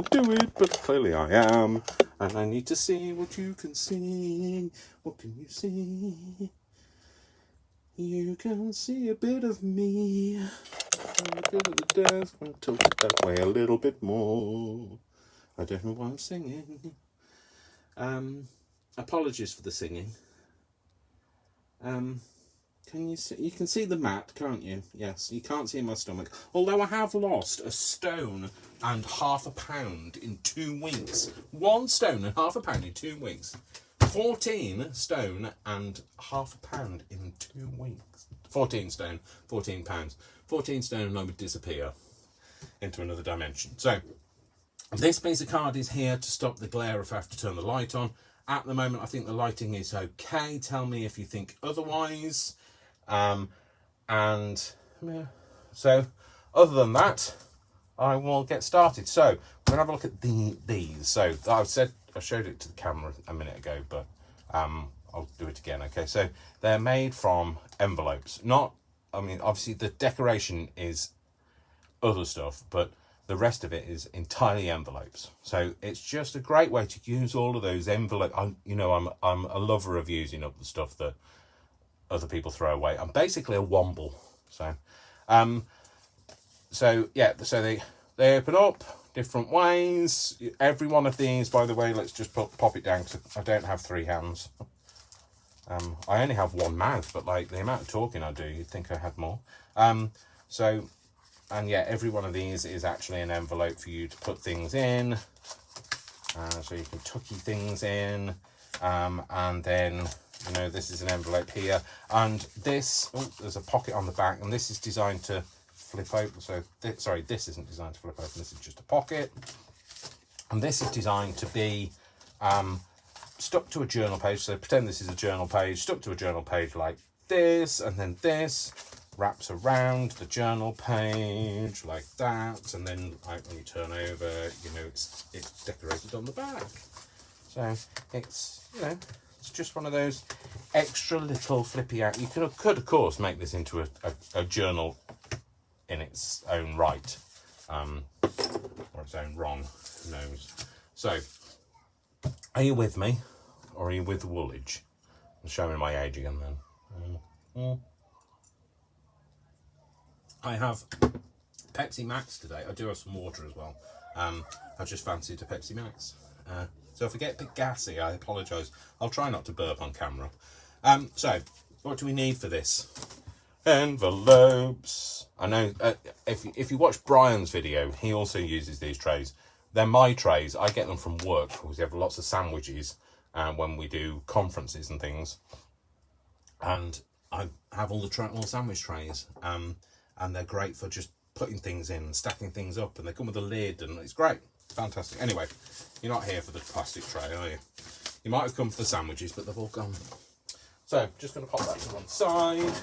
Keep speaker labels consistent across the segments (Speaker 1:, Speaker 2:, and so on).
Speaker 1: do it, but clearly I am. And I need to see what you can see. What can you see? You can see a bit of me. I'm good at the desk. I'm tilted that way a little bit more. I don't know why I'm singing. Apologies for the singing. Can you see? You can see the mat, can't you? Yes, you can't see my stomach. Although I have lost a stone and half a pound in 2 weeks. 1 stone and half a pound in 2 weeks. 14 stone and half a pound in 2 weeks. 14 stone, 14 pounds. 14 stone and I would disappear into another dimension. So, this piece of card is here to stop the glare if I have to turn the light on. At the moment, I think the lighting is okay. Tell me if you think otherwise. So other than that, I will get started. So we're gonna have a look at these. So I showed it to the camera a minute ago, but I'll do it again. Okay, so they're made from envelopes. Obviously the decoration is other stuff, but the rest of it is entirely envelopes. So it's just a great way to use all of those envelopes. I'm a lover of using up the stuff that other people throw away. I'm basically a womble. So they open up different ways. Every one of these, by the way, let's just pop it down, because I don't have 3 hands. I only have 1 mouth, but like the amount of talking I do, you'd think I had more. Every one of these is actually an envelope for you to put things in. So you can tucky things in, and then this is an envelope here, and this, there's a pocket on the back, and this is designed to flip open. So this isn't designed to flip open, this is just a pocket, and this is designed to be stuck to a journal page. So pretend this is a journal page, stuck to a journal page like this, and then this wraps around the journal page like that, and then when you turn over, it's decorated on the back. So it's it's just one of those extra little flippy out. You could of course make this into a journal in its own right, or its own wrong, who knows. So are you with me, or are you with Woolwich? I'm showing my age again then. I have Pepsi Max today. I do have some water as well. I just fancied a Pepsi Max. So if I get a bit gassy, I apologise. I'll try not to burp on camera. So, what do we need for this? Envelopes. I know, if you watch Brian's video, he also uses these trays. They're my trays. I get them from work, because we have lots of sandwiches when we do conferences and things. And I have all the sandwich trays. And they're great for just putting things in, stacking things up, and they come with a lid, and it's great. Fantastic. Anyway, you're not here for the plastic tray, are you? You might have come for the sandwiches, but they've all gone. So, just going to pop that to one side.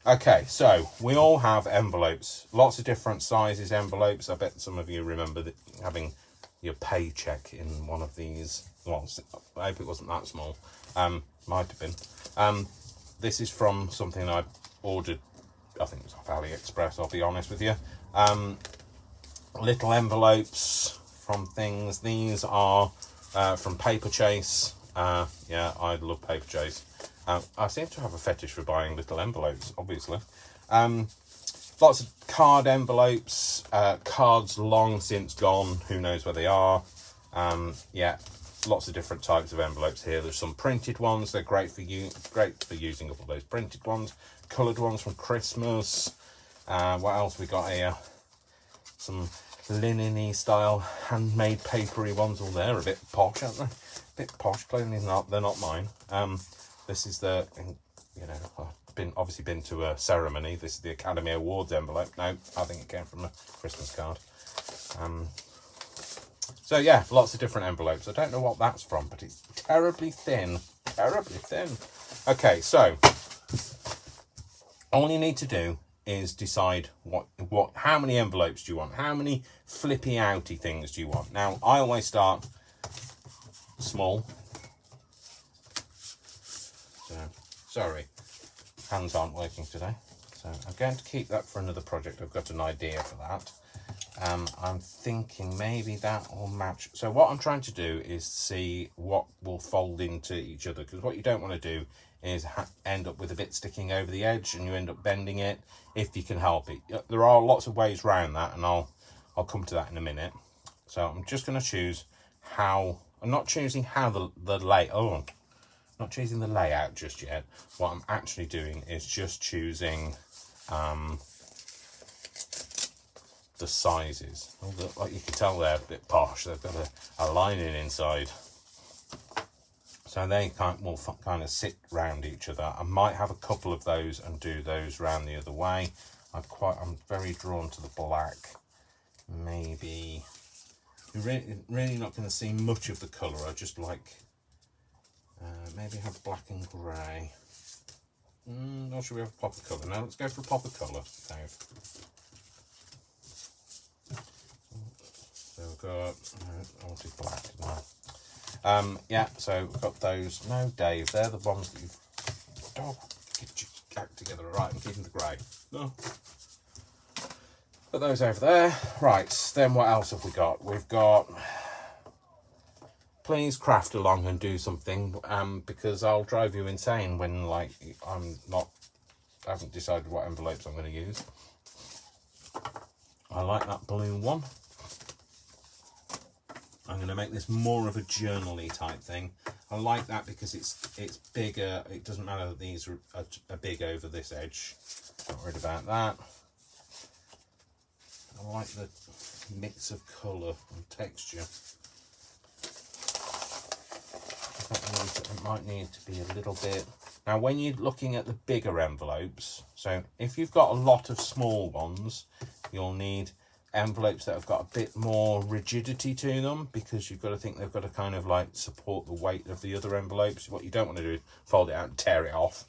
Speaker 1: Okay, so we all have envelopes. Lots of different sizes envelopes. I bet some of you remember having your paycheck in one of these. Well, I hope it wasn't that small. Might have been. This is from something I ordered, I think it was off AliExpress, I'll be honest with you. Little envelopes from things. These are from Paper Chase. Yeah, I love Paper Chase. I seem to have a fetish for buying little envelopes, obviously. Lots of card envelopes. Cards long since gone. Who knows where they are. Yeah, lots of different types of envelopes here. There's some printed ones. They're great for using up all those printed ones. Coloured ones from Christmas. What else we got here? Some linen-y style handmade papery ones. All they're a bit posh, aren't they? A bit posh. Clearly they're not mine. This is I've obviously been to a ceremony. This is the Academy Awards envelope. No, I think it came from a Christmas card. So yeah, lots of different envelopes. I don't know what that's from, but it's terribly thin. Terribly thin. Okay, so all you need to do is decide how many envelopes do you want? How many flippy outy things do you want? Now, I always start small. So, sorry, hands aren't working today. So I'm going to keep that for another project. I've got an idea for that. I'm thinking maybe that will match. So what I'm trying to do is see what will fold into each other, because what you don't want to do is end up with a bit sticking over the edge and you end up bending it if you can help it. There are lots of ways around that, and I'll come to that in a minute. So I'm just going to choose how. I'm not choosing how not choosing the layout just yet. What I'm actually doing is just choosing the sizes. Like you can tell, they're a bit posh. They've got a lining inside, so they will kind of sit round each other. I might have a couple of those and do those round the other way. I'm very drawn to the black. Maybe you're really not going to see much of the colour. I just like maybe have black and grey. Or should we have a pop of colour? Now let's go for a pop of colour, Dave. So we've got, I wanted black, didn't I? Yeah, so we've got those. No, Dave, they're the ones that you've... Oh, get your act together. Right, I'm keeping the grey. No. Put those over there. Right, then what else have we got? We've got... Please craft along and do something, because I'll drive you insane when, like, I haven't decided what envelopes I'm going to use. I like that blue one. I'm going to make this more of a journal-y type thing. I like that because it's bigger. It doesn't matter that these are big over this edge. Not worried about that. I like the mix of colour and texture. It might need to be a little bit. Now, when you're looking at the bigger envelopes, so if you've got a lot of small ones, you'll need envelopes that have got a bit more rigidity to them, because you've got to think they've got to kind of like support the weight of the other envelopes. What you don't want to do is fold it out and tear it off.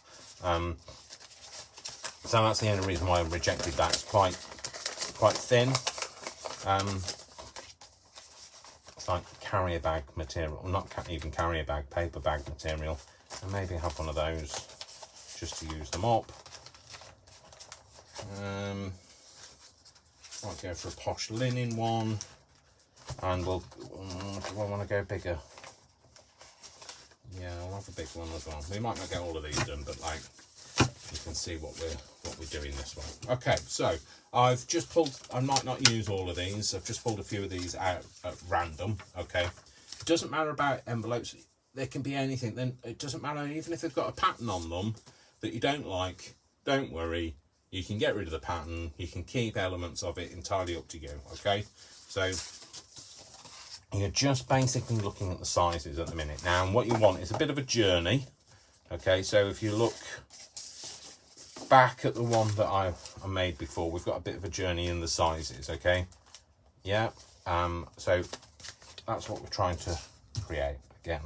Speaker 1: So that's the only reason why I rejected that. It's quite thin. It's like carrier bag material, not even carrier bag, paper bag material. And maybe have one of those just to use them up. Might go for a posh linen one, and do I want to go bigger? Yeah, I'll have a big one as well. We might not get all of these done, but like you can see what we're doing this way. Okay, so I've just pulled. I might not use all of these. I've just pulled a few of these out at random. Okay, it doesn't matter about envelopes. They can be anything. Then it doesn't matter even if they've got a pattern on them that you don't like. Don't worry. You can get rid of the pattern. You can keep elements of it, entirely up to you. Okay, so you're just basically looking at the sizes at the minute. Now, and what you want is a bit of a journey. Okay, so if you look back at the one that I made before, we've got a bit of a journey in the sizes. Okay, yeah. So that's what we're trying to create again.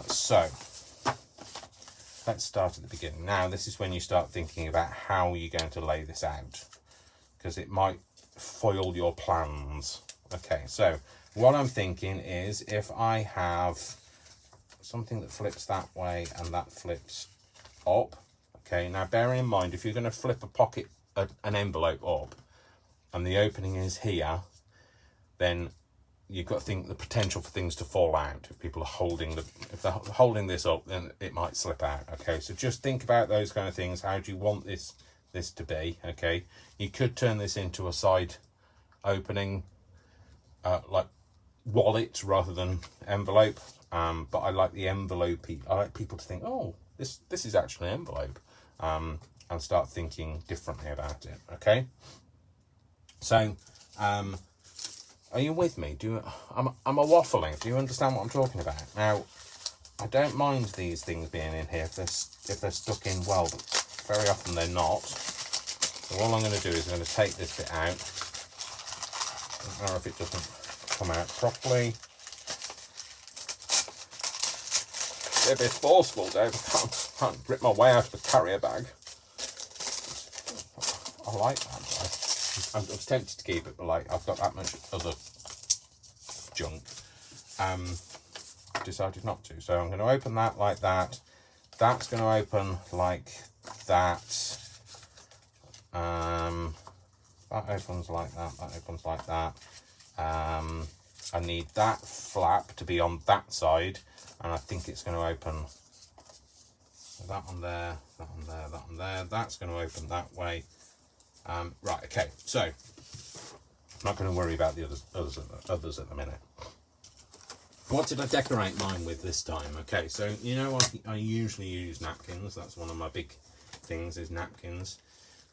Speaker 1: So let's start at the beginning. Now, this is when you start thinking about how you're going to lay this out, because it might foil your plans. Okay, so what I'm thinking is if I have something that flips that way and that flips up. Okay, now bearing in mind, if you're going to flip an envelope up and the opening is here, then you've got to think the potential for things to fall out. If people are if they're holding this up, then it might slip out. Okay, so just think about those kind of things. How do you want this to be? Okay, you could turn this into a side opening, like wallet rather than envelope. But I like the envelope. I like people to think, oh, this is actually an envelope, and start thinking differently about it. Okay, so are you with me? Am I waffling? Do you understand what I'm talking about? Now, I don't mind these things being in here if they're stuck in well, but very often they're not. So all I'm going to do is I'm going to take this bit out. I don't know if it doesn't come out properly. They're a bit forceful, Dave. I can't rip my way out of a carrier bag. I like that. I was tempted to keep it, but like I've got that much other junk. Decided not to. So I'm going to open that like that. That's going to open like that. That opens like that. That opens like that. I need that flap to be on that side, and I think it's going to open that one there, that one there, that one there. That's going to open that way. Right, okay, so I'm not going to worry about the others at the minute. What did I decorate mine with this time? Okay, so you know I usually use napkins. That's one of my big things, is napkins.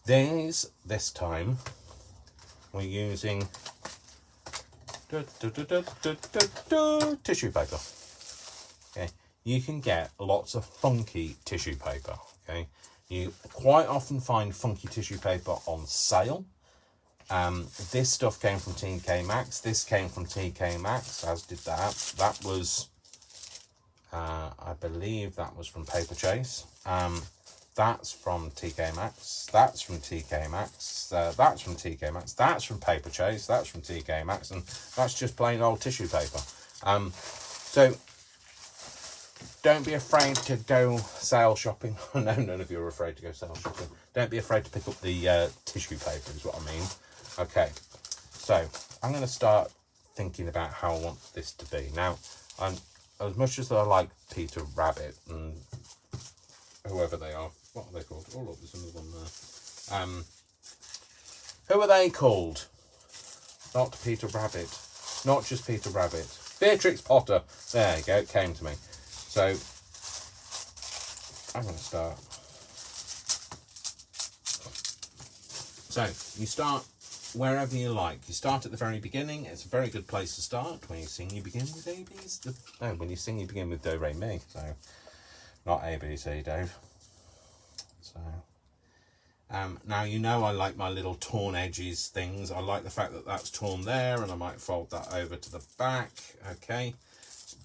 Speaker 1: This time we're using tissue paper. Okay, you can get lots of funky tissue paper. Okay, you quite often find funky tissue paper on sale. This stuff came from TK Maxx. This came from TK Maxx, as did that. That was, I believe that was from Paper Chase. That's from TK Maxx. That's from TK Maxx. That's from TK Maxx. That's from Paper Chase. That's from TK Maxx. And that's just plain old tissue paper. So don't be afraid to go sale shopping. No, none of you are afraid to go sale shopping. Don't be afraid to pick up the tissue paper, is what I mean. Okay, so I'm going to start thinking about how I want this to be. Now, as much as I like Peter Rabbit and whoever they are, what are they called? Oh, look, there's another one there. Who are they called? Not Peter Rabbit. Not just Peter Rabbit. Beatrix Potter. There you go, it came to me. So, I'm going to start. So, you start wherever you like. You start at the very beginning. It's a very good place to start. When you sing, you begin with A, B, C. No, when you sing, you begin with Do, Re, Mi. So, not A, B, C, Dave. So, now you know I like my little torn edges things. I like the fact that that's torn there, and I might fold that over to the back. Okay.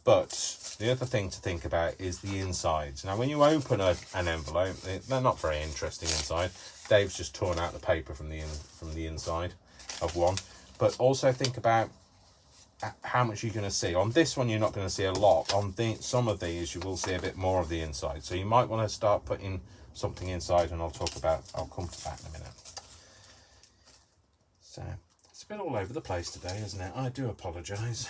Speaker 1: But the other thing to think about is the insides. Now, when you open an envelope, they're not very interesting inside. Dave's just torn out the paper from the inside of one. But also think about how much you're going to see. On this one, you're not going to see a lot. On some of these, you will see a bit more of the inside. So you might want to start putting something inside, and I'll come to that in a minute. So it's a bit all over the place today, isn't it? I do apologise.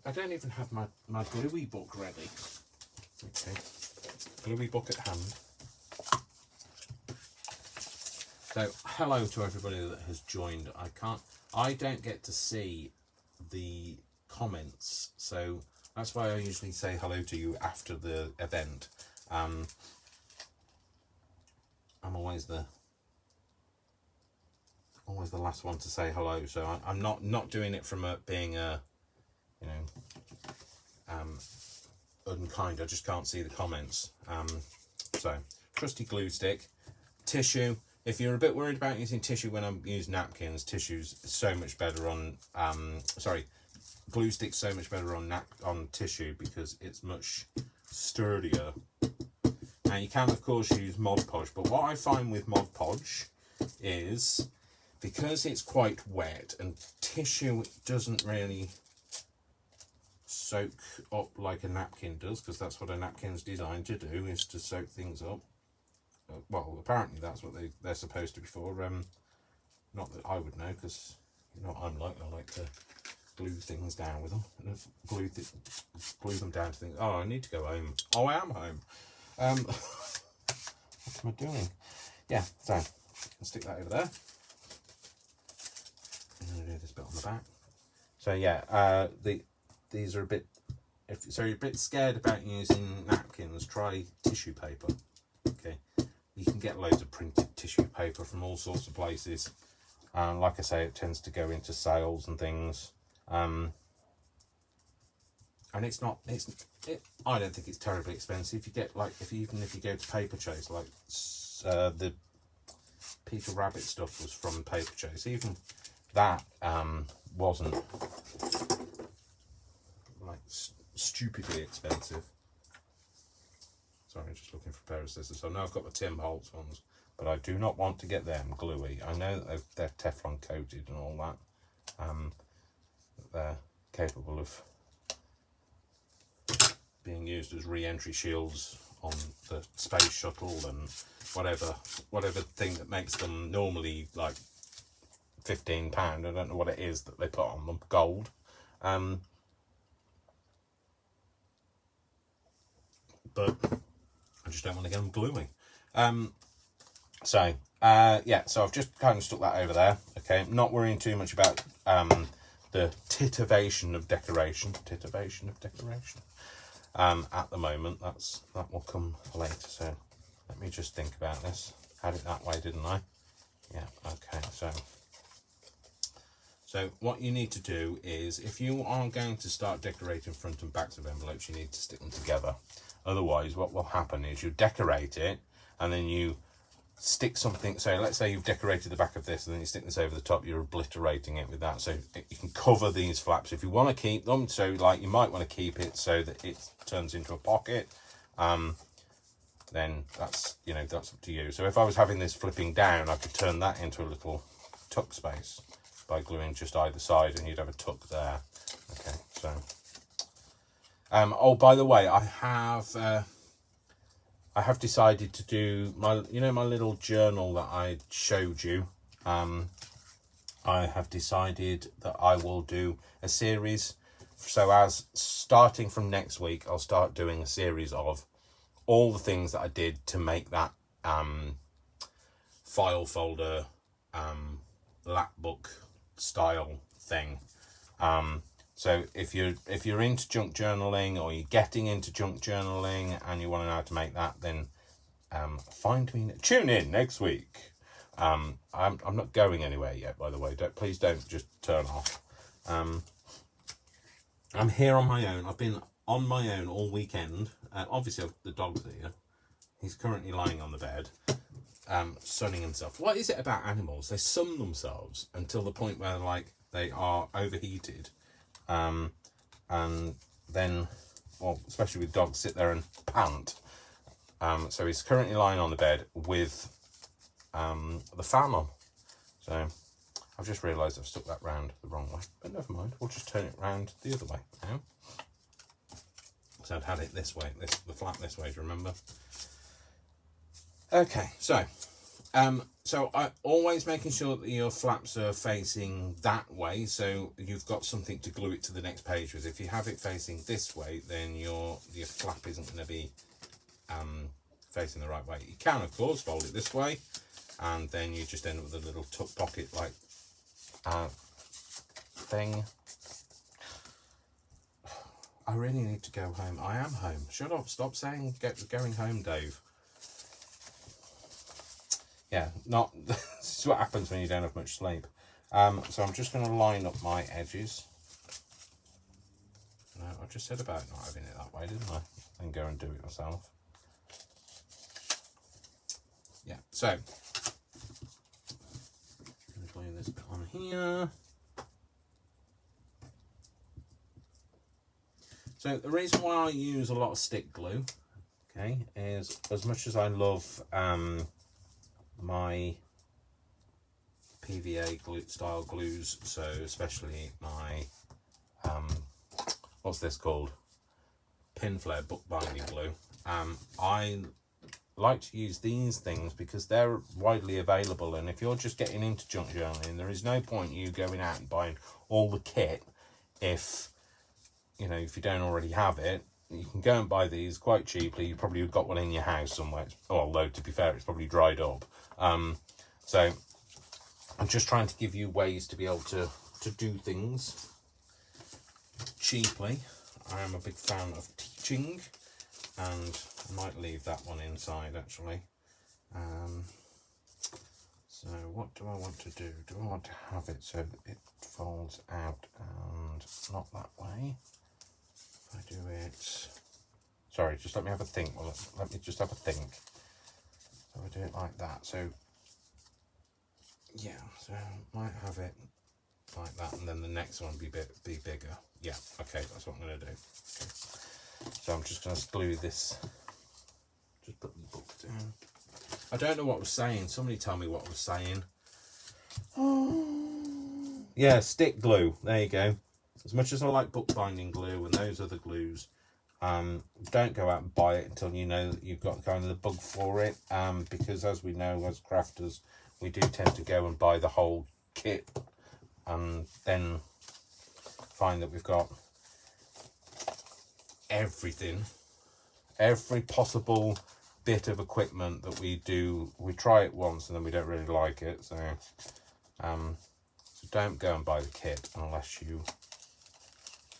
Speaker 1: I don't even have my gluey book ready. Okay, gluey book at hand. So hello to everybody that has joined. I don't get to see the comments, so that's why I usually say hello to you after the event. I'm always the last one to say hello, so I'm not doing it from being a, you know, unkind. I just can't see the comments. So trusty glue stick, tissue. If you're a bit worried about using tissue when I'm using napkins, tissue's so much better on glue stick's so much better on tissue because it's much sturdier. Now you can of course use Mod Podge, but what I find with Mod Podge is because it's quite wet and tissue doesn't really soak up like a napkin does, because that's what a napkin's designed to do, is to soak things up. Well, apparently that's what they're supposed to be for. Not that I would know, because you know what I'm like. I like to glue things down with them. And glue them down to things. Oh, I need to go home. Oh, I am home. What am I doing? Yeah, so I'll stick that over there. I'm going to do this bit on the back. So yeah, these are a bit. So you're a bit scared about using napkins, try tissue paper. Okay. You can get loads of printed tissue paper from all sorts of places. Like I say, it tends to go into sales and things. And it's not. I don't think it's terribly expensive. You get like even if you go to Paper Chase, like the Peter Rabbit stuff was from Paper Chase. Even that wasn't like stupidly expensive. Sorry, I'm just looking for a pair of scissors. So now I've got the Tim Holtz ones, but I do not want to get them gluey. I know that they're Teflon coated and all that. That they're capable of being used as re-entry shields on the space shuttle and whatever thing that makes them normally like £15. I don't know what it is that they put on them, gold. But I just don't want to get them gluey. So I've just kind of stuck that over there. Okay, I'm not worrying too much about the titivation of decoration at the moment. That will come later. So let me just think about this. Had it that way, didn't I? Yeah. Okay. So what you need to do is, if you are going to start decorating front and backs of envelopes, you need to stick them together. Otherwise, what will happen is you decorate it and then you stick something. So let's say you've decorated the back of this and then you stick this over the top, you're obliterating it with that. So you can cover these flaps if you want to keep them. So like you might want to keep it so that it turns into a pocket. Then that's up to you. So if I was having this flipping down, I could turn that into a little tuck space by gluing just either side, and you'd have a tuck there. Okay, so oh, by the way, I have decided to do my little journal that I showed you. I have decided that I will do a series. So as starting from next week, I'll start doing a series of all the things that I did to make that file folder lap book style thing. So if you're into junk journaling, or you're getting into junk journaling and you want to know how to make that, then tune in next week. I'm not going anywhere yet, by the way. Please don't just turn off. I'm here on my own. I've been on my own all weekend. Obviously the dog's here. He's currently lying on the bed, sunning himself. What is it about animals? They sun themselves until the point where like they are overheated. And then, well, especially with dogs, sit there and pant. So he's currently lying on the bed with the fan on. So I've just realised I've stuck that round the wrong way, but never mind. We'll just turn it round the other way now. So I'd had it this way, the flap this way, do you remember? Okay, so I always making sure that your flaps are facing that way, so you've got something to glue it to the next page with. If you have it facing this way, then your flap isn't going to be facing the right way. You can, of course, fold it this way, and then you just end up with a little tuck pocket like thing. I really need to go home. I am home. Shut up. Stop saying going home, Dave. Yeah, this is what happens when you don't have much sleep. So I'm just going to line up my edges. No, I just said about not having it that way, didn't I? And go and do it myself. Yeah, so I'm going to glue this bit on here. So the reason why I use a lot of stick glue, okay, is as much as I love my PVA glue style glues, so especially my what's this called, pin flare bookbinding glue, I like to use these things because they're widely available, and if you're just getting into junk journaling, there is no point you going out and buying all the kit if you don't already have it. You can go and buy these quite cheaply. You probably got one in your house somewhere, although to be fair, it's probably dried up. So I'm just trying to give you ways to be able to do things cheaply. I am a big fan of teaching, and I might leave that one inside actually. So what do I want to do? Do I want to have it so that it folds out and not that way? If I do it, sorry, just let me have a think. Well, let me just have a think. So I do it like that. So yeah, so might have it like that, and then the next one be bigger. Yeah, okay, that's what I'm going to do. Okay. So I'm just going to glue this. Just put the book down. I don't know what I was saying. Somebody tell me what I was saying. Yeah, stick glue. There you go. As much as I like bookbinding glue and those other glues, Don't go out and buy it until you know that you've got kind of the bug for it, because as we know as crafters, we do tend to go and buy the whole kit and then find that we've got everything, every possible bit of equipment that we try it once and then we don't really like it. So so don't go and buy the kit unless you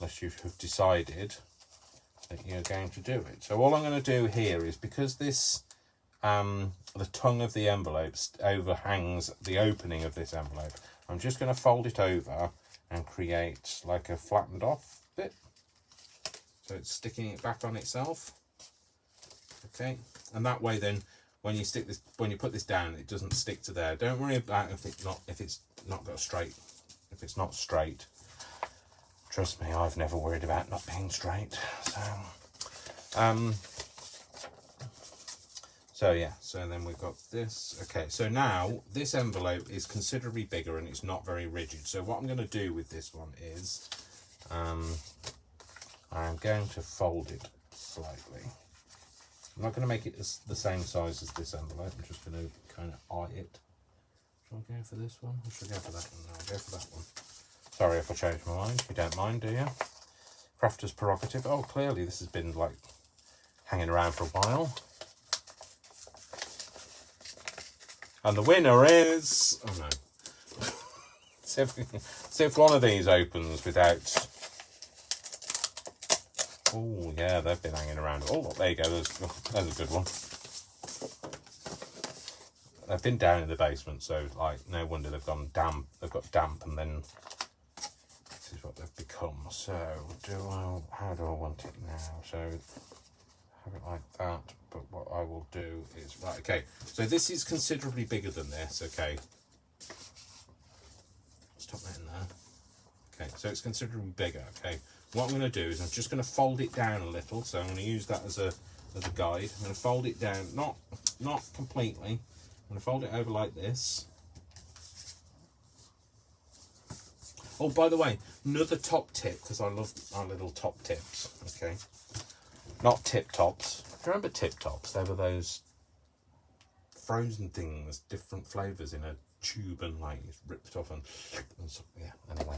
Speaker 1: have decided that you're going to do it. So all I'm going to do here is, because this the tongue of the envelope overhangs the opening of this envelope, I'm just going to fold it over and create like a flattened off bit, so it's sticking it back on itself. Okay, and that way then when you put this down, it doesn't stick to there. Don't worry about if it's not straight. Trust me, I've never worried about not being straight. So yeah, so then we've got this. Okay, so now this envelope is considerably bigger and it's not very rigid. So what I'm going to do with this one is I'm going to fold it slightly. I'm not going to make it the same size as this envelope. I'm just going to kind of eye it. Should I go for this one or should I go for that one? No, I'll go for that one. Sorry if I change my mind. You don't mind, do you? Crafter's prerogative. Oh, clearly this has been like hanging around for a while. And the winner is... oh no. see if one of these opens without... oh yeah, they've been hanging around. Oh, look, there you go. There's a good one. They've been down in the basement, so like no wonder they've gone damp. They've got damp, and then this is what they've become. So how do I want it now? So have it like that. But what I will do is okay. So this is considerably bigger than this. Okay. Stop that in there. Okay, so it's considerably bigger. Okay. What I'm going to do is I'm just going to fold it down a little. So I'm going to use that as a guide. I'm going to fold it down, not completely. I'm going to fold it over like this. Oh, by the way, another top tip, because I love our little top tips. Okay, not tip tops. Do you remember tip tops? They were those frozen things, different flavours in a tube, and like it's ripped off and so, yeah. Anyway,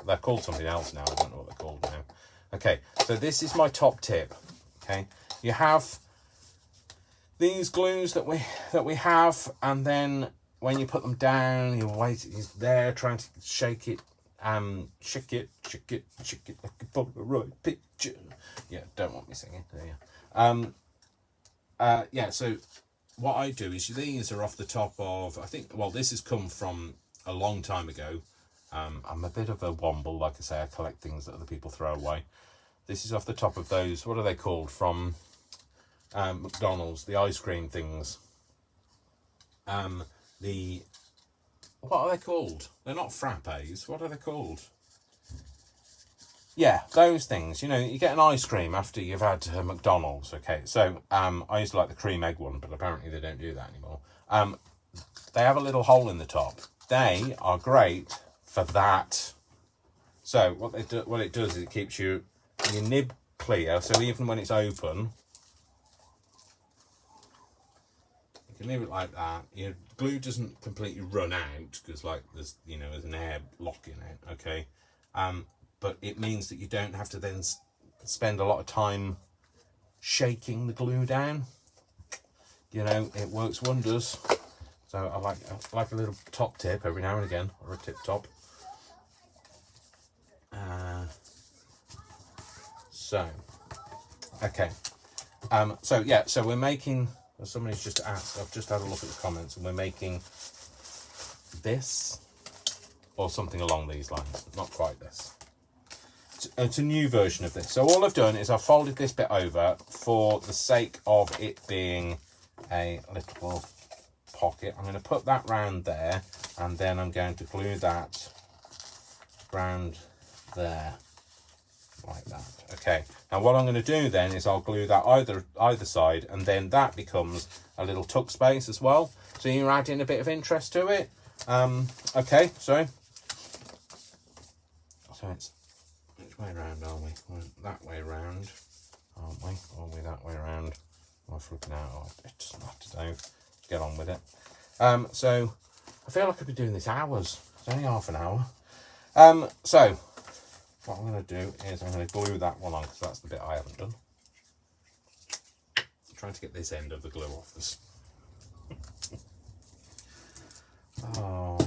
Speaker 1: they're called something else now. I don't know what they're called now. Okay, so this is my top tip. Okay, you have these glues that we have, and then when you put them down, you wait. He's there trying to shake it, shake it like a Polaroid picture. Yeah, don't want me singing, do you? Yeah. So what I do is these are off the top of, I think, well, this has come from a long time ago. I'm a bit of a womble, like I say. I collect things that other people throw away. This is off the top of those. What are they called? From McDonald's, the ice cream things. What are they called? They're not frappes. What are they called? Yeah, those things. You know, you get an ice cream after you've had McDonald's. Okay, so I used to like the cream egg one, but apparently they don't do that anymore. They have a little hole in the top. They are great for that. So what it does is it keeps your nib clear. So even when it's open, you can leave it like that. Your glue doesn't completely run out because like there's an air lock in it. Okay, but it means that you don't have to then spend a lot of time shaking the glue down. You know, it works wonders. So I like a little top tip every now and again, or a tip top. So okay, so yeah, so we're making. Somebody's just asked. I've just had a look at the comments, and we're making this or something along these lines. Not quite this. It's a new version of this. So all I've done is I've folded this bit over for the sake of it being a little pocket. I'm going to put that round there, and then I'm going to glue that round there like that. Okay, now what I'm going to do then is I'll glue that either side, and then that becomes a little tuck space as well, so you're adding a bit of interest to it. Okay, so it's which way around are we? We're that way around. aren't we? Or are we that way around? Am I flipping out? Oh, it doesn't matter, Dave. Let's get on with it. So I feel like I've been doing this hours. It's only half an hour. So what I'm going to do is I'm going to glue that one on, because that's the bit I haven't done. I'm trying to get this end of the glue off this. Oh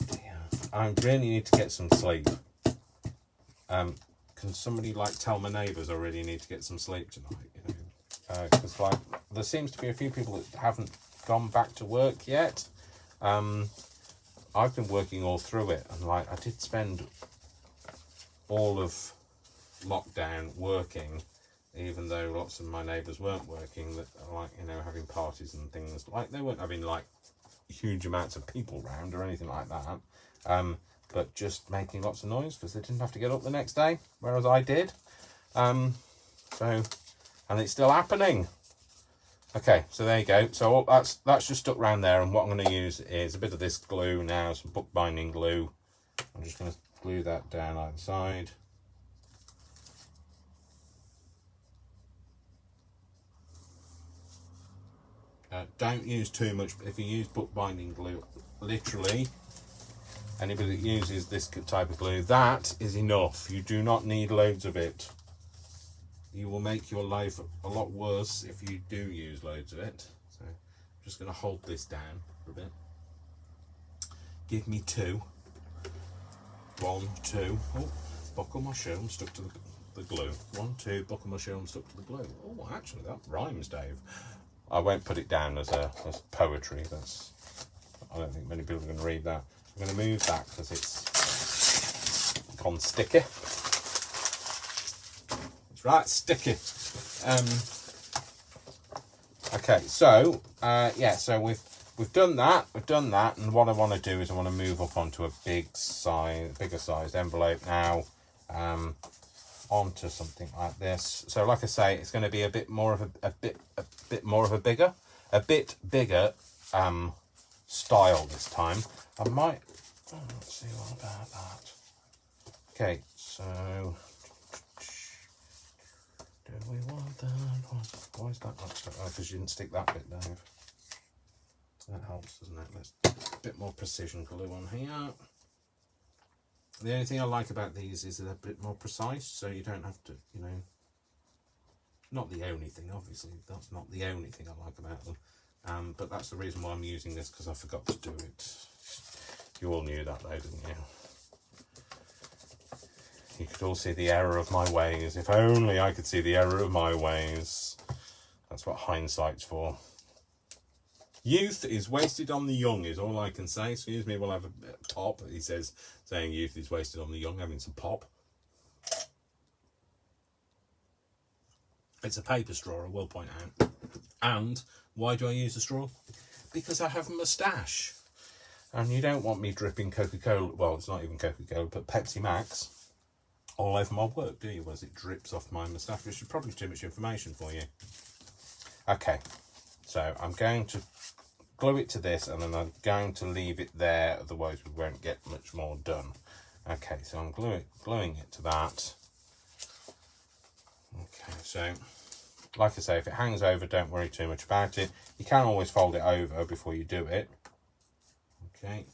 Speaker 1: dear. I really need to get some sleep. Can somebody like tell my neighbours I really need to get some sleep tonight? You know, because like there seems to be a few people that haven't gone back to work yet. I've been working all through it, and like I did spend all of lockdown working, even though lots of my neighbours weren't working, that are like, you know, having parties and things. Like they weren't having like huge amounts of people around or anything like that, but just making lots of noise because they didn't have to get up the next day, whereas I did. And it's still happening. Okay, so there you go. So that's just stuck around there, and what I'm going to use is a bit of this glue now, some bookbinding glue. I'm just going to glue that down either side. Don't use too much. If you use bookbinding glue, literally, anybody that uses this type of glue, that is enough. You do not need loads of it. You will make your life a lot worse if you do use loads of it. So I'm just going to hold this down for a bit. Give me 2. 1, 2. Oh, buckle my shoe, I'm stuck to the glue. 1, 2, buckle my shoe, I'm stuck to the glue. Oh, actually, that rhymes, Dave. I won't put it down as poetry. I don't think many people are going to read that. I'm going to move that because it's gone sticky. That's right, sticky. Okay, so yeah, so we've done that. And what I want to do is I want to move up onto a bigger sized envelope now. Onto something like this. So like I say, it's going to be a bit more of a bit bigger style this time. I might let's see what about that. Okay, so do we want that one? Why is that not stuck? Oh, because you didn't stick that bit down. That helps, doesn't it? Let's a bit more precision glue on here. The only thing I like about these is they're a bit more precise, so you don't have to, you know, not the only thing, obviously, that's not the only thing I like about them, but that's the reason why I'm using this, because I forgot to do it. You all knew that though, didn't you? You could all see the error of my ways. If only I could see the error of my ways. That's what hindsight's for. Youth is wasted on the young is all I can say. Excuse me, we'll have a pop. He says, saying youth is wasted on the young, having some pop. It's a paper straw, I will point out. And why do I use a straw? Because I have a moustache. And you don't want me dripping Coca-Cola, well, it's not even Coca-Cola, but Pepsi Max all over my work, do you? As it drips off my moustache, which is probably too much information for you. Okay, so I'm going to glue it to this, and then I'm going to leave it there, otherwise we won't get much more done. Okay, so I'm gluing it to that. Okay, so like I say, if it hangs over, don't worry too much about it. You can always fold it over before you do it. Okay,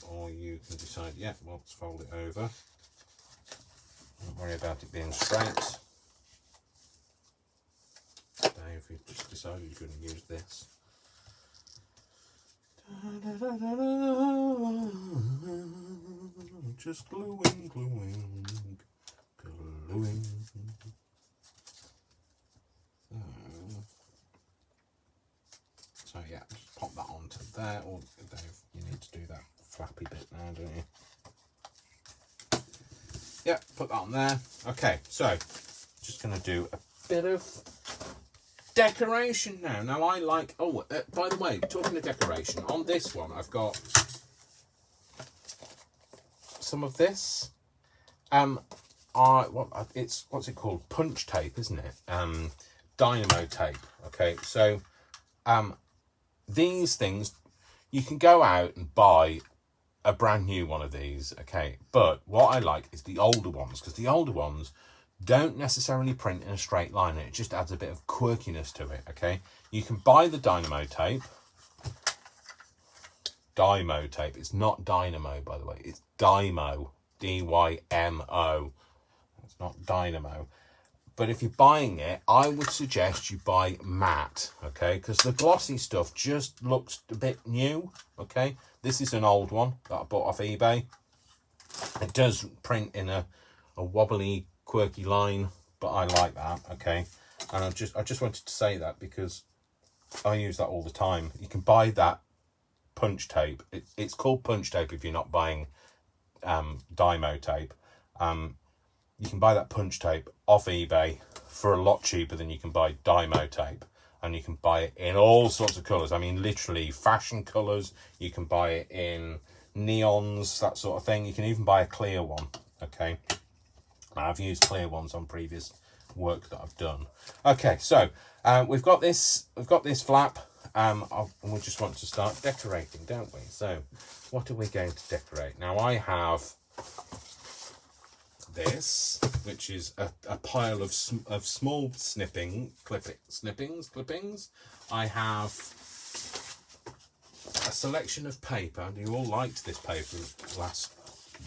Speaker 1: or you can decide, yeah, well, let's fold it over. Don't worry about it being straight. Dave, you just decided you're going to use this. Just gluing. So yeah, just pop that onto there. Or Dave, you need to do that flappy bit now, don't you? Yeah, put that on there. Okay, so just going to do a bit of decoration now. Now I like, oh, by the way, talking of decoration, on this one I've got some of this. What's it called? Punch tape, isn't it? Dynamo tape. Okay, so these things, you can go out and buy a brand new one of these, okay, but what I like is the older ones, because the older ones don't necessarily print in a straight line. It just adds a bit of quirkiness to it, okay? You can buy the Dynamo tape. Dymo tape. It's not Dynamo, by the way. It's Dymo. D-Y-M-O. It's not Dynamo. But if you're buying it, I would suggest you buy matte, okay? Because the glossy stuff just looks a bit new, okay? This is an old one that I bought off eBay. It does print in a wobbly, quirky line, but I like that, okay? And I just wanted to say that because I use that all the time. You can buy that punch tape. It's called punch tape if you're not buying Dymo tape. You can buy that punch tape off eBay for a lot cheaper than you can buy Dymo tape. And you can buy it in all sorts of colours. I mean, literally fashion colours. You can buy it in neons, that sort of thing. You can even buy a clear one, okay? I've used clear ones on previous work that I've done. Okay, so we've got this flap. And we just want to start decorating, don't we? So what are we going to decorate? Now I have this, which is a pile of small clippings. I have a selection of paper. You all liked this paper last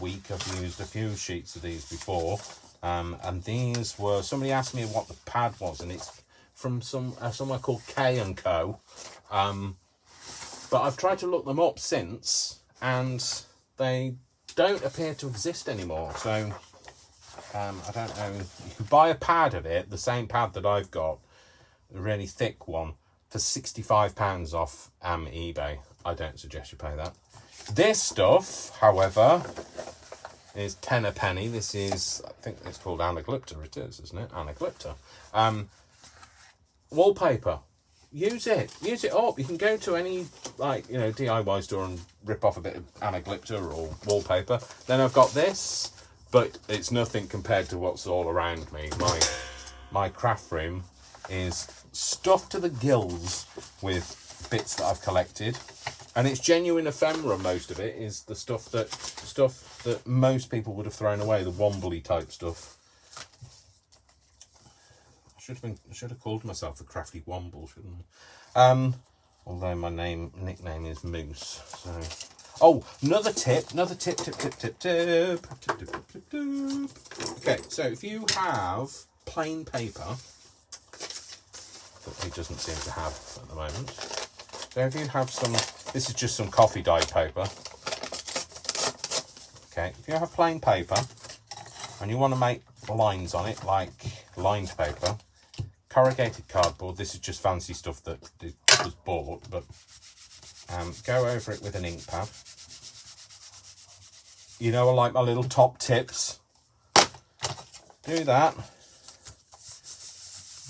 Speaker 1: week. I've used a few sheets of these before, and these were, somebody asked me what the pad was, and it's from somewhere called K&Co. But I've tried to look them up since, and they don't appear to exist anymore. So I don't know. You can buy a pad of it, the same pad that I've got, a really thick one, for £65 off eBay. I don't suggest you pay that. This stuff, however, is 10 a penny. This is, I think it's called Anaglypta. It is, isn't it? Anaglypta. Wallpaper. Use it up. You can go to any, like, you know, DIY store and rip off a bit of Anaglypta or wallpaper. Then I've got this, but it's nothing compared to what's all around me. My craft room is stuffed to the gills with bits that I've collected, and it's genuine ephemera. Most of it is the stuff that most people would have thrown away, the wombly type stuff. I should have called myself a crafty womble, shouldn't I? Although my nickname is Moose. So, oh, another tip. Okay, so if you have plain paper that he doesn't seem to have at the moment. So if you have some, this is just some coffee dyed paper. Okay, if you have plain paper and you want to make lines on it, like lined paper, corrugated cardboard, this is just fancy stuff that was bought, but go over it with an ink pad. You know, I like my little top tips. Do that.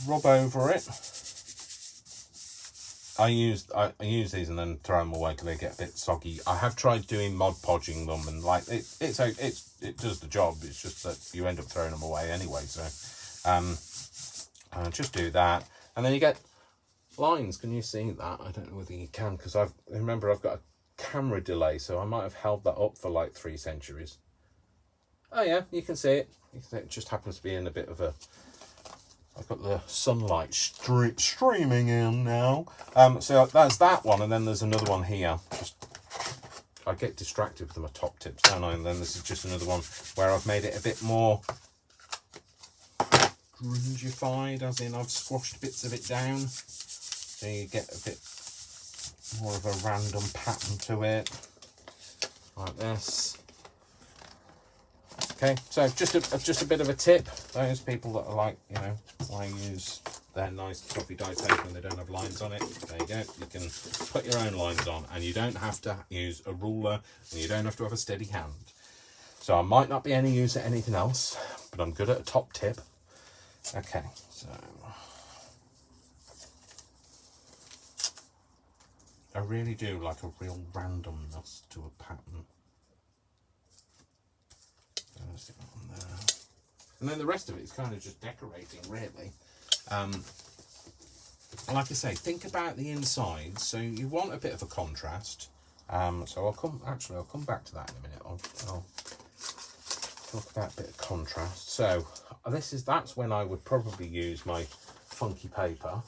Speaker 1: Rub over it. I use these and then throw them away because they get a bit soggy. I have tried doing Mod Podging them, and like it does the job. It's just that you end up throwing them away anyway. So just do that, and then you get lines. Can you see that? I don't know whether you can, because remember I've got a camera delay, so I might have held that up for like 3 centuries. Oh yeah, you can see it. It just happens to be in a bit of a, I've got the sunlight streaming in now. So that's that one, and then there's another one here. I get distracted with my top tips, don't I? And then this is just another one where I've made it a bit more grungified, as in I've squashed bits of it down, so you get a bit more of a random pattern to it, like this. Okay, so just a bit of a tip. Those people that are like, you know, I use their nice coffee dye paper and they don't have lines on it. There you go. You can put your own lines on, and you don't have to use a ruler, and you don't have to have a steady hand. So I might not be any use at anything else, but I'm good at a top tip. Okay, so I really do like a real randomness to a pattern. Stick that on there. And then the rest of it is kind of just decorating, really. Like I say, think about the inside. So you want a bit of a contrast. So I'll come back to that in a minute. I'll talk about a bit of contrast. So that's when I would probably use my funky paper.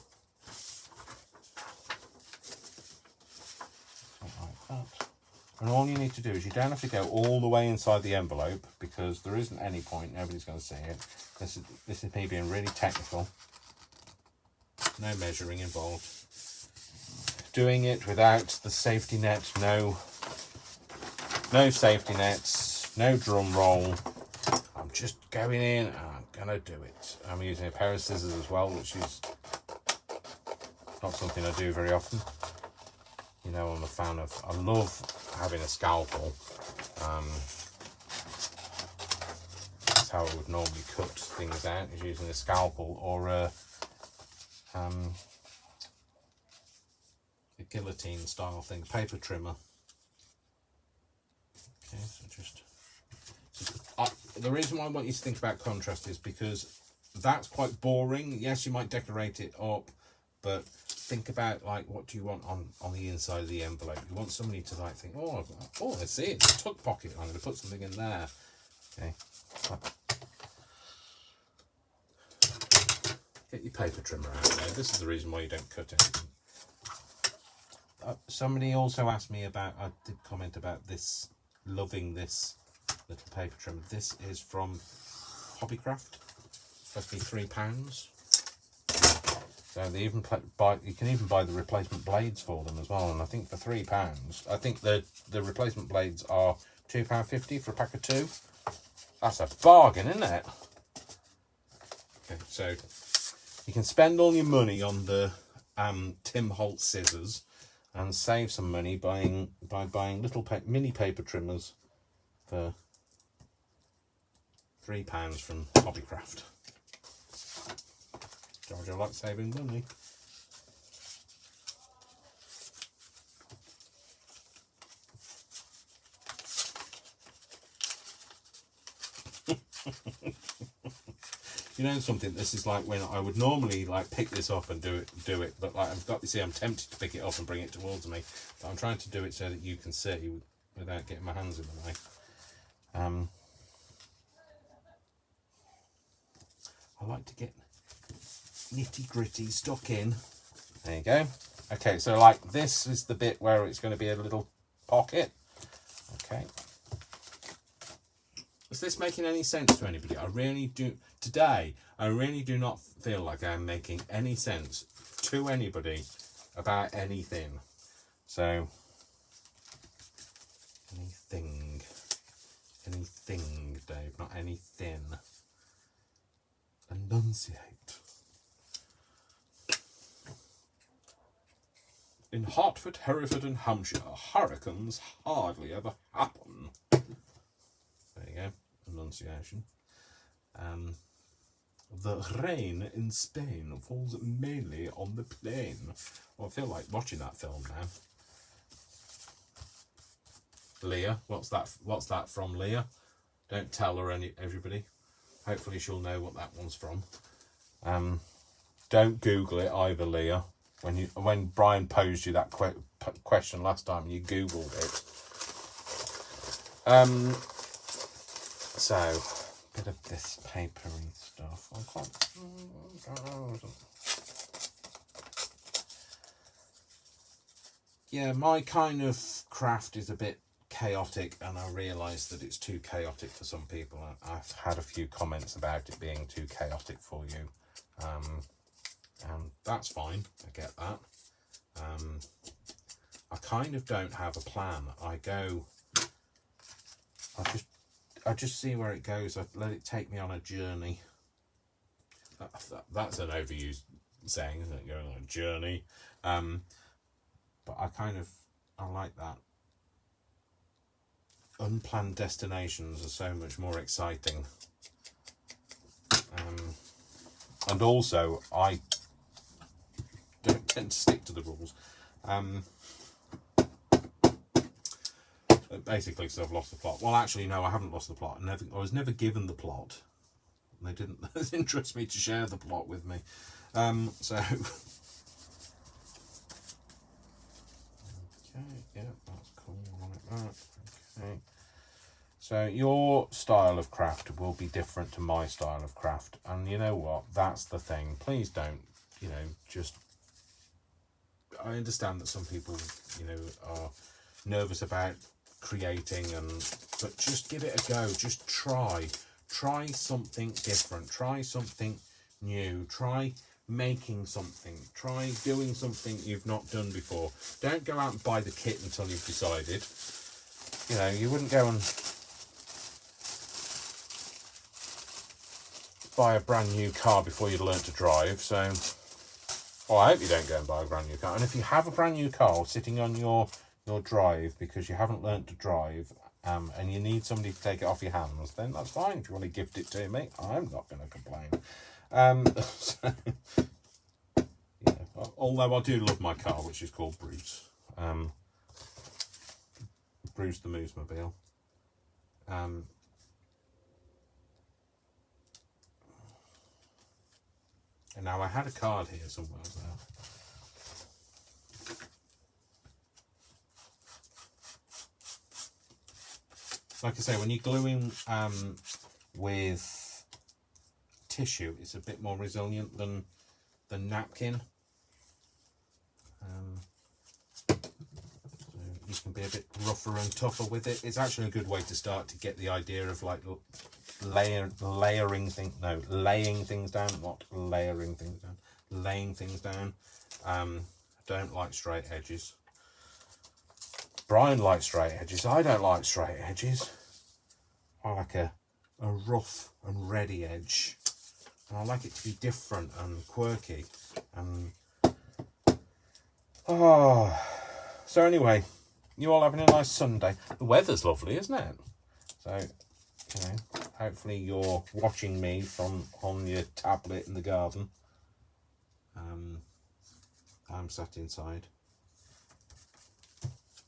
Speaker 1: Like that. And all you need to do is you don't have to go all the way inside the envelope, because there isn't any point, nobody's going to see it. This is me being really technical. No measuring involved. Doing it without the safety net, no safety nets, no drum roll. I'm just going in and I'm gonna do it. I'm using a pair of scissors as well, which is not something I do very often. You know, I'm a fan of, I love having a scalpel. That's how I would normally cut things out, is using a scalpel or a guillotine style thing, paper trimmer. Okay, so the reason why I want you to think about contrast is because that's quite boring. Yes, you might decorate it up, but think about, like, what do you want on the inside of the envelope? You want somebody to, like, think, oh, I see, it's a tuck pocket, I'm going to put something in there. Okay, get your paper trimmer out there. This is the reason why you don't cut anything. Somebody also asked me about, I did comment about this, loving this little paper trimmer. This is from Hobbycraft. It's supposed to be £3. So they even you can even buy the replacement blades for them as well. And I think for £3, I think the replacement blades are £2.50 for a pack of 2. That's a bargain, isn't it? Okay, so you can spend all your money on the Tim Holtz scissors and save some money by buying little mini paper trimmers for £3 from Hobbycraft. George, I like saving money. You know something, this is like when I would normally like pick this up and do it, but like I'm tempted to pick it up and bring it towards me, but I'm trying to do it so that you can see without getting my hands in the way. I like to get nitty gritty stuck in. There you go. Okay, so like this is the bit where it's going to be a little pocket. Okay. Is this making any sense to anybody? I really do. Today, I really do not feel like I'm making any sense to anybody about anything. So, anything, Dave, not anything. Enunciate. In Hertford, Hereford and Hampshire, hurricanes hardly ever happen. There you go, enunciation. The rain in Spain falls mainly on the plain. Well, I feel like watching that film now. Leah, what's that from, Leah? Don't tell her everybody. Hopefully she'll know what that one's from. Don't Google it either, Leah. When Brian posed you that question last time, you Googled it. So, a bit of this papery stuff. Yeah, my kind of craft is a bit chaotic, and I realise that it's too chaotic for some people. I've had a few comments about it being too chaotic for you. And that's fine, I get that. I kind of don't have a plan. I just see where it goes. I let it take me on a journey. That's an overused saying, isn't it? Going on a journey. But I like that. Unplanned destinations are so much more exciting. And also, I don't tend to stick to the rules. Basically, because I've lost the plot. Well, actually, no, I haven't lost the plot. I was never given the plot. They didn't interest me to share the plot with me. So... Okay, yeah, that's cool. I like that. Okay. So your style of craft will be different to my style of craft. And you know what? That's the thing. Please don't, you know, just... I understand that some people, you know, are nervous about creating, but just give it a go. Just try something different, try something new, try making something, try doing something you've not done before. Don't go out and buy the kit until you've decided. You know, you wouldn't go and buy a brand new car before you'd learnt to drive. So, well, I hope you don't go and buy a brand new car. And if you have a brand new car sitting on your drive because you haven't learnt to drive, and you need somebody to take it off your hands, then that's fine. If you want to gift it to me, I'm not going to complain. So, yeah, although I do love my car, which is called Bruce. Bruce the Moose-mobile. And now I had a card here somewhere there. Like I say, when you're gluing with tissue, it's a bit more resilient than napkin. So you can be a bit rougher and tougher with it. It's actually a good way to start to get the idea of like laying things down, not layering things down, laying things down. Don't like straight edges. Brian likes straight edges. I don't like straight edges. I like a rough and ready edge. And I like it to be different and quirky. And so anyway, you all having a nice Sunday. The weather's lovely, isn't it? So, you know, hopefully you're watching me from on your tablet in the garden. I'm sat inside.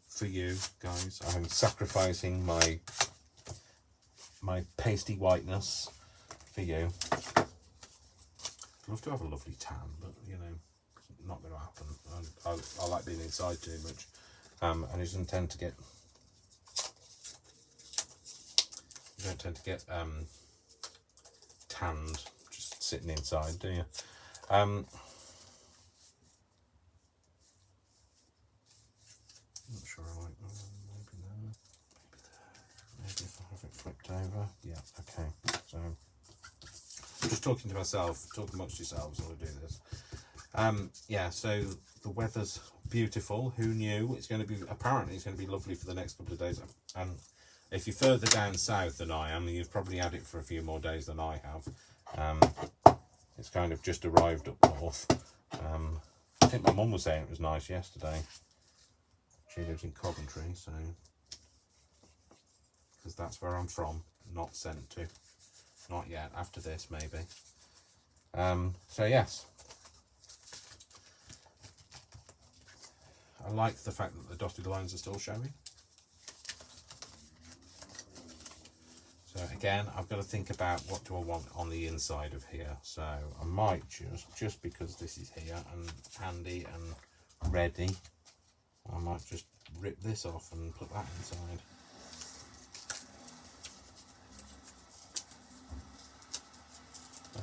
Speaker 1: For you guys, I'm sacrificing my pasty whiteness for you. I'd love to have a lovely tan, but you know, it's not going to happen. I like being inside too much, and it doesn't tend to get. You don't tend to get tanned just sitting inside, do you? Not sure I like maybe there, maybe if I have it flipped over. Yeah, okay. So I'm just talking to myself, talking amongst yourselves while I do this. Yeah, so the weather's beautiful. Who knew? It's going to be, apparently it's going to be lovely for the next couple of days. And if you're further down south than I am, you've probably had it for a few more days than I have. It's kind of just arrived up north. I think my mum was saying it was nice yesterday. She lives in Coventry, so because that's where I'm from, not sent to, not yet. After this, maybe. So yes, I like the fact that the dotted lines are still showing. So again, I've got to think about what do I want on the inside of here. So I might just because this is here and handy and ready, I might just rip this off and put that inside.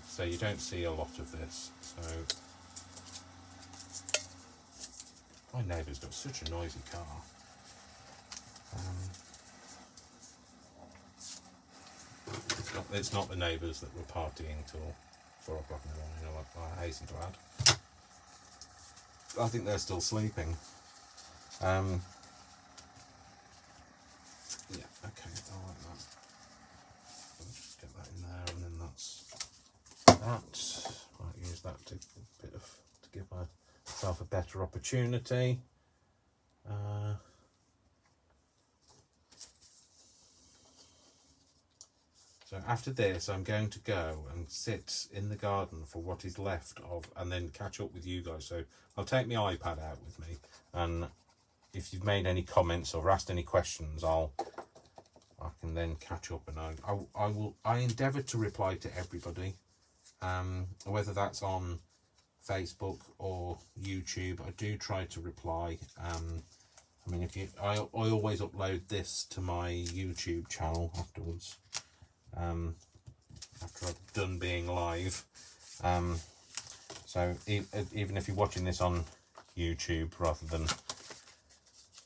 Speaker 1: So you don't see a lot of this. So my neighbour's got such a noisy car. It's not the neighbours that were partying till 4 o'clock in the morning, I hasten to add. I think they're still sleeping. Yeah, okay, I like that. I'll just get that in there, and then that's that. Might use that to give myself a better opportunity. So after this, I'm going to go and sit in the garden for what is left of, and then catch up with you guys. So I'll take my iPad out with me, and if you've made any comments or asked any questions, I can then catch up, and I endeavour to reply to everybody, whether that's on Facebook or YouTube. I do try to reply, I mean, if you, I always upload this to my YouTube channel afterwards, after I've done being live. So even if you're watching this on YouTube rather than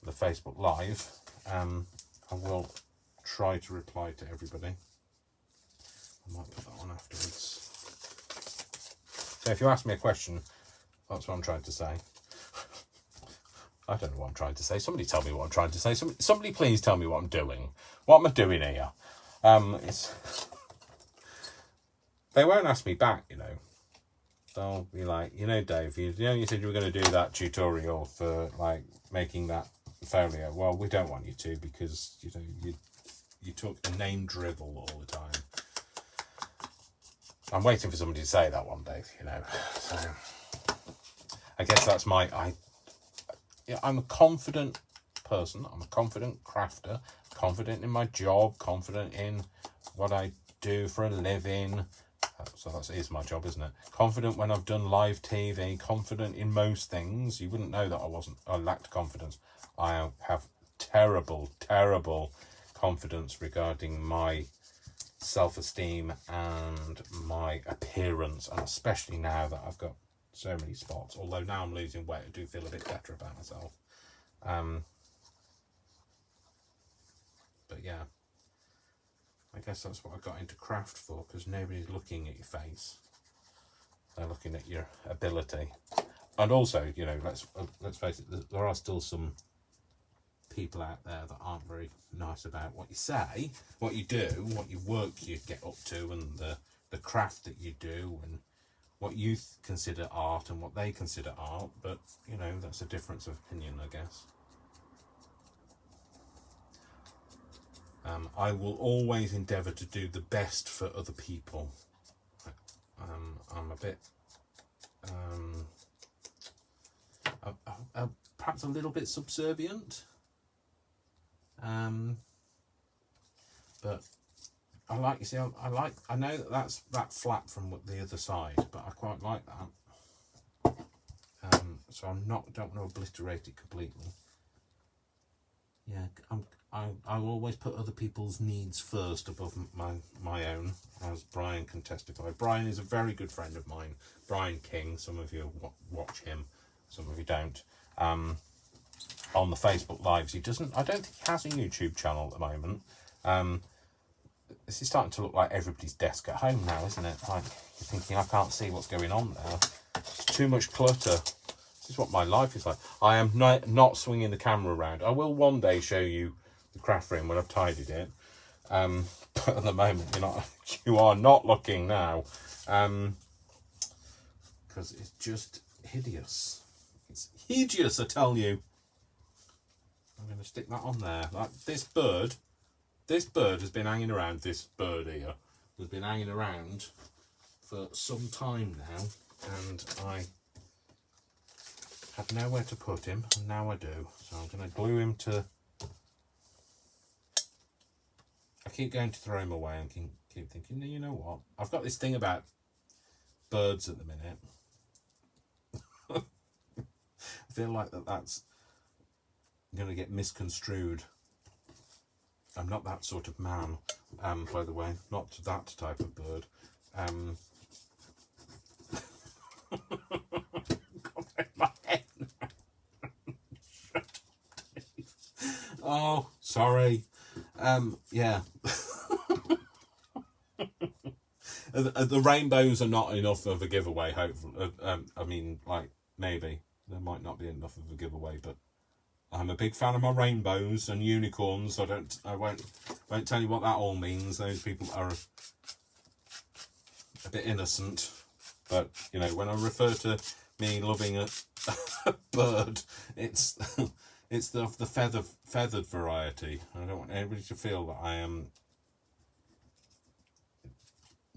Speaker 1: the Facebook Live, I will try to reply to everybody. I might put that on afterwards. So if you ask me a question, that's what I'm trying to say. I don't know what I'm trying to say. Somebody tell me what I'm trying to say. Somebody please tell me what I'm doing. What am I doing here? They won't ask me back, you know. They'll be like, you know, Dave, you said you were going to do that tutorial for like making that folio. Well, we don't want you to, because you know you talk a name drivel all the time. I'm waiting for somebody to say that one, Dave. You know, so I guess that's I'm a confident person. I'm a confident crafter, confident in my job, confident in what I do for a living. So that is my job, isn't it? Confident when I've done live TV, confident in most things. You wouldn't know that I lacked confidence. I have terrible, terrible confidence regarding my self-esteem and my appearance, and especially now that I've got so many spots. Although now I'm losing weight, I do feel a bit better about myself. But yeah, I guess that's what I got into craft for, because nobody's looking at your face. They're looking at your ability. And also, you know, let's face it, there are still some people out there that aren't very nice about what you say, what you do, what you work you get up to, and the craft that you do, and what you consider art and what they consider art. But you know, that's a difference of opinion, I guess. I will always endeavour to do the best for other people. I'm a bit perhaps a little bit subservient. But I like, you see, I know that's that flat from that other side, but I quite like that. So don't want to obliterate it completely. Yeah, I will always put other people's needs first above my own, as Brian can testify. Brian is a very good friend of mine, Brian King. Some of you watch him, some of you don't. On the Facebook Lives, I don't think he has a YouTube channel at the moment. This is starting to look like everybody's desk at home now, isn't it? Like, you're thinking, I can't see what's going on there. It's too much clutter. This is what my life is like. I am not swinging the camera around. I will one day show you the craft room when I've tidied it. But at the moment, you are not looking now. Because it's just hideous. It's hideous, I tell you. I'm going to stick that on there. Like this bird has been hanging around. This bird here has been hanging around for some time now, and I had nowhere to put him, and now I do. So I'm going to glue him to. I keep going to throw him away and keep thinking, you know what? I've got this thing about birds at the minute. I feel like that's going to get misconstrued. I'm not that sort of man, by the way, not that type of bird. My head. Oh, sorry. Yeah. The rainbows are not enough of a giveaway, hopefully. I mean, like, maybe. There might not be enough of a giveaway, but I'm a big fan of my rainbows and unicorns. So I won't tell you what that all means. Those people are a bit innocent. But, you know, when I refer to me loving a bird, it's the feathered variety. I don't want anybody to feel that I am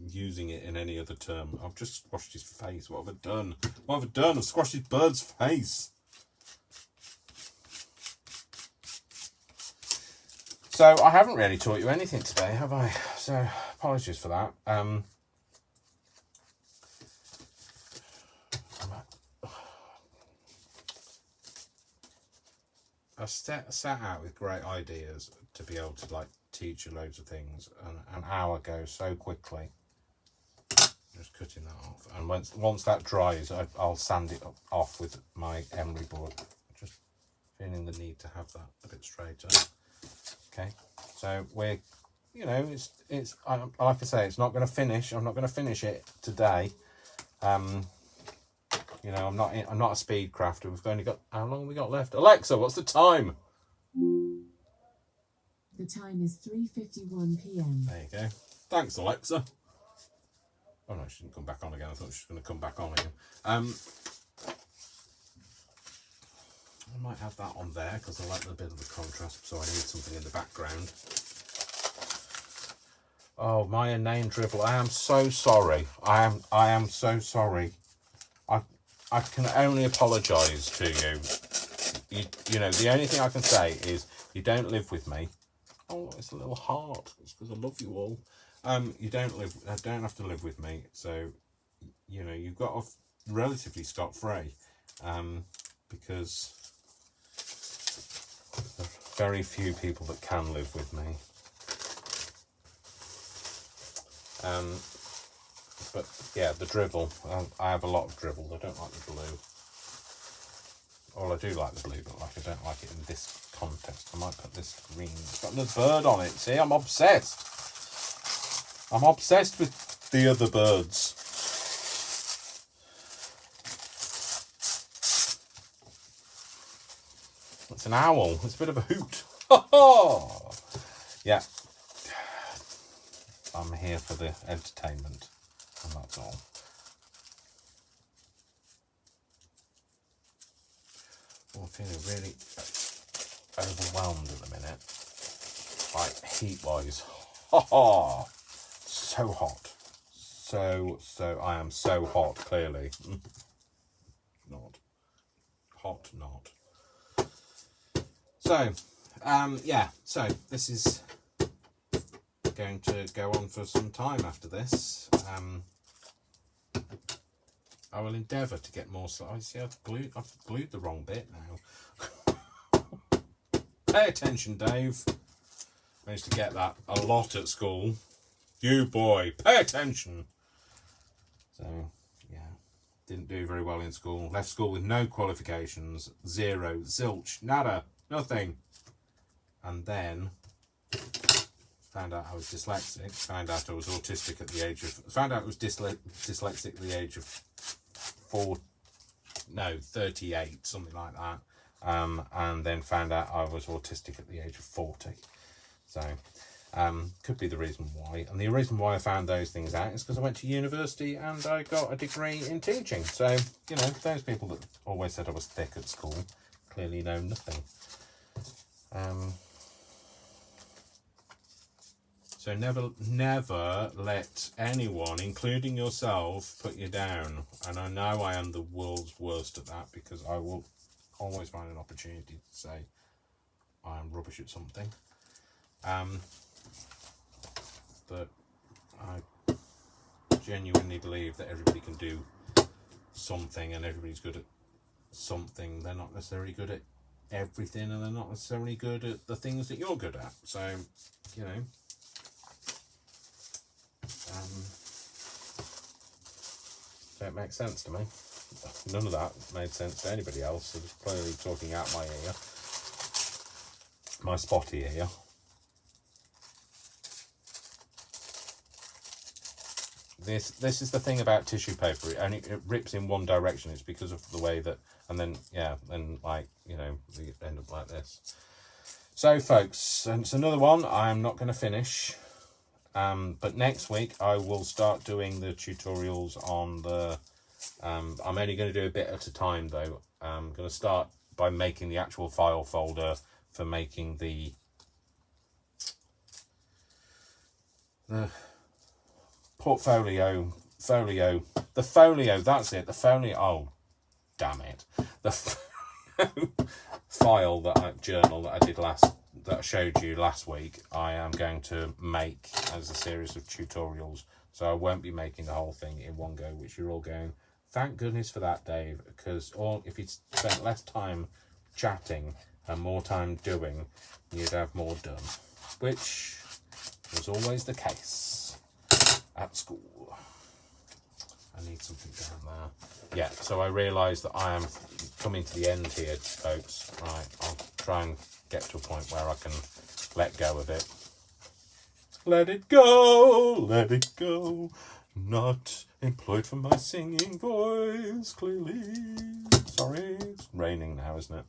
Speaker 1: using it in any other term. I've just squashed his face. What have I done? What have I done? I've squashed his bird's face. So I haven't really taught you anything today, have I? So apologies for that. I set out with great ideas to be able to like teach you loads of things, and an hour goes so quickly. Just cutting that off, and once that dries, I'll sand it off with my emery board. Just feeling the need to have that a bit straighter. Okay, so we're, you know, it's like I say, it's not going to finish. I'm not going to finish it today. You know, I'm not a speed crafter. We've only got, how long have we got left? Alexa, what's the time?
Speaker 2: The time is 3:51 p.m.
Speaker 1: There you go. Thanks, Alexa. Oh no, she didn't come back on again. I thought she was going to come back on again. I might have that on there because I like a bit of the contrast, so I need something in the background. Oh, my inane drivel. I am so sorry. I am so sorry. I can only apologise to you. You know, the only thing I can say is you don't live with me. Oh, it's a little heart. It's because I love you all. You don't have to live with me. So, you know, you've got off relatively scot-free, because there are very few people that can live with me. But yeah, the drivel. I have a lot of dribble. I don't like the blue. Well, I do like the blue, but like I don't like it in this context. I might put this green. It's got another bird on it. See, I'm obsessed. I'm obsessed with the other birds. It's an owl. It's a bit of a hoot. Yeah. I'm here for the entertainment, and that's all. Oh, I'm feeling really overwhelmed at the minute, like heat-wise. So hot. So I am so hot, clearly. Not. Hot, not. So, yeah, so this is going to go on for some time after this. I will endeavour to get more. I see I've glued the wrong bit now. Pay attention, Dave. Managed to get that a lot at school. You boy, pay attention. So yeah, didn't do very well in school. Left school with no qualifications, 0, zilch, nada, nothing. And then found out I was dyslexic. Found out I was autistic at the age of. Found out I was dyslexic at the age of 38, something like that. And then found out I was autistic at the age of 40. So, could be the reason why. And the reason why I found those things out is because I went to university and I got a degree in teaching. So, you know, those people that always said I was thick at school clearly know nothing. So never let anyone, including yourself, put you down. And I know I am the world's worst at that, because I will always find an opportunity to say I am rubbish at something. But I genuinely believe that everybody can do something, and everybody's good at something. They're not necessarily good at everything, and they're not necessarily good at the things that you're good at. So, you know, don't make sense to me. None of that made sense to anybody else. I was clearly talking out my ear, my spotty ear. This is the thing about tissue paper. It rips in one direction. It's because of the way that, and then yeah, then like, you know, we end up like this. So folks, and it's another one I'm not going to finish. But next week I will start doing the tutorials on the. I'm only going to do a bit at a time though. I'm going to start by making the actual file folder for making the folio, that's it, the folio, oh damn it, the file journal that I did that I showed you last week, I am going to make as a series of tutorials, so I won't be making the whole thing in one go, which you're all going, thank goodness for that, Dave, because if you'd spent less time chatting and more time doing, you'd have more done, which was always the case at school. I need something down there. Yeah, so I realise that I am coming to the end here, folks. Right, I'll try and get to a point where I can let go of it. Let it go, let it go. Not employed for my singing voice, clearly. Sorry, it's raining now, isn't it?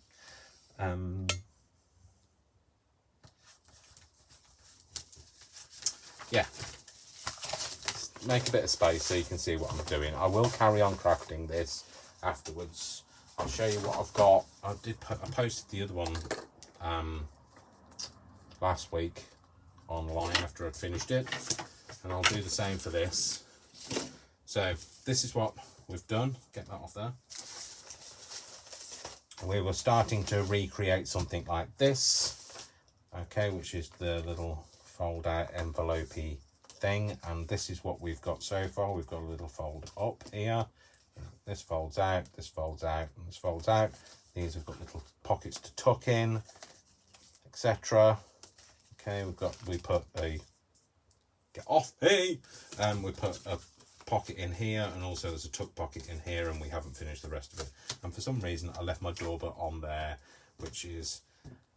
Speaker 1: Yeah. Make a bit of space so you can see what I'm doing. I will carry on crafting this afterwards. I'll show you what I've got. I posted the other one last week online after I'd finished it, and I'll do the same for this. So this is what we've done. Get that off there. We were starting to recreate something like this, okay, which is the little fold out envelope-y thing, and this is what we've got so far. We've got a little fold up here. This folds out, this folds out, and this folds out. These have got little pockets to tuck in, etc. Okay, we put a get off, hey, we put a pocket in here, and also there's a tuck pocket in here, and we haven't finished the rest of it. And for some reason, I left my doorbell on there, which is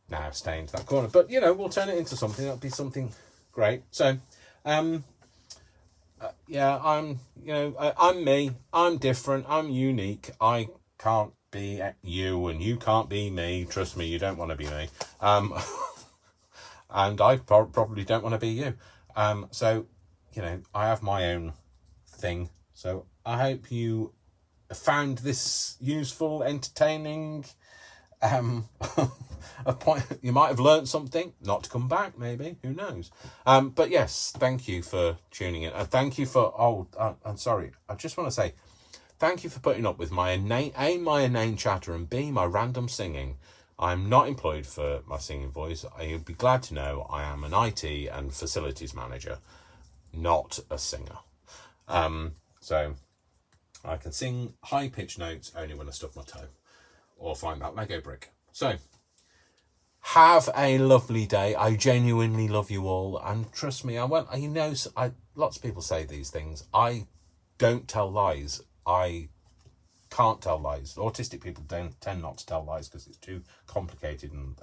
Speaker 1: now stained that corner. But you know, we'll turn it into something. That'll be something great. So, yeah, I'm me. I'm different. I'm unique. I can't be you, and you can't be me. Trust me, you don't want to be me. And I probably don't want to be you. So, you know, I have my own thing. So I hope you found this useful, entertaining. A point, you might have learned something, not to come back, maybe, who knows. But yes, thank you for tuning in, and thank you for I'm sorry, I just want to say thank you for putting up with my inane chatter, and B, my random singing. I'm not employed for my singing voice. You'd be glad to know I am an IT and facilities manager, not a singer. So I can sing high-pitched notes only when I stub my toe or find that Lego brick. So have a lovely day. I genuinely love you all, and trust me, lots of people say these things. I don't tell lies. I can't tell lies. Autistic people tend not to tell lies because it's too complicated and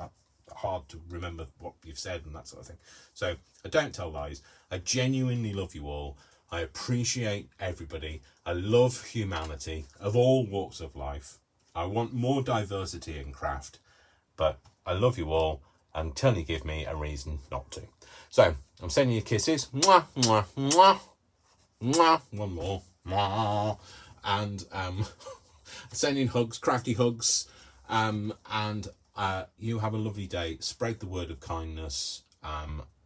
Speaker 1: hard to remember what you've said and that sort of thing. So I don't tell lies. I genuinely love you all. I appreciate everybody. I love humanity of all walks of life. I want more diversity in craft, but I love you all until you give me a reason not to. So I'm sending you kisses. Mwah, mwah, mwah, mwah. One more. Mwah. And sending hugs, crafty hugs. And you have a lovely day. Spread the word of kindness.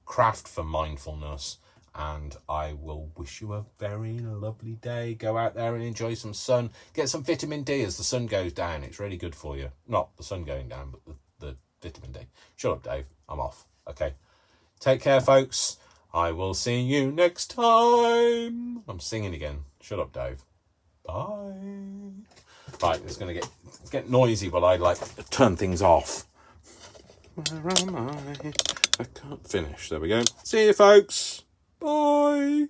Speaker 1: Craft for mindfulness. And I will wish you a very lovely day. Go out there and enjoy some sun. Get some vitamin D as the sun goes down. It's really good for you. Not the sun going down, but the vitamin D. Shut up, Dave. I'm off. Okay. Take care, folks. I will see you next time. I'm singing again. Shut up, Dave. Bye. Right, it's going to get noisy while I, turn things off. Where am I? I can't finish. There we go. See you, folks. Bye.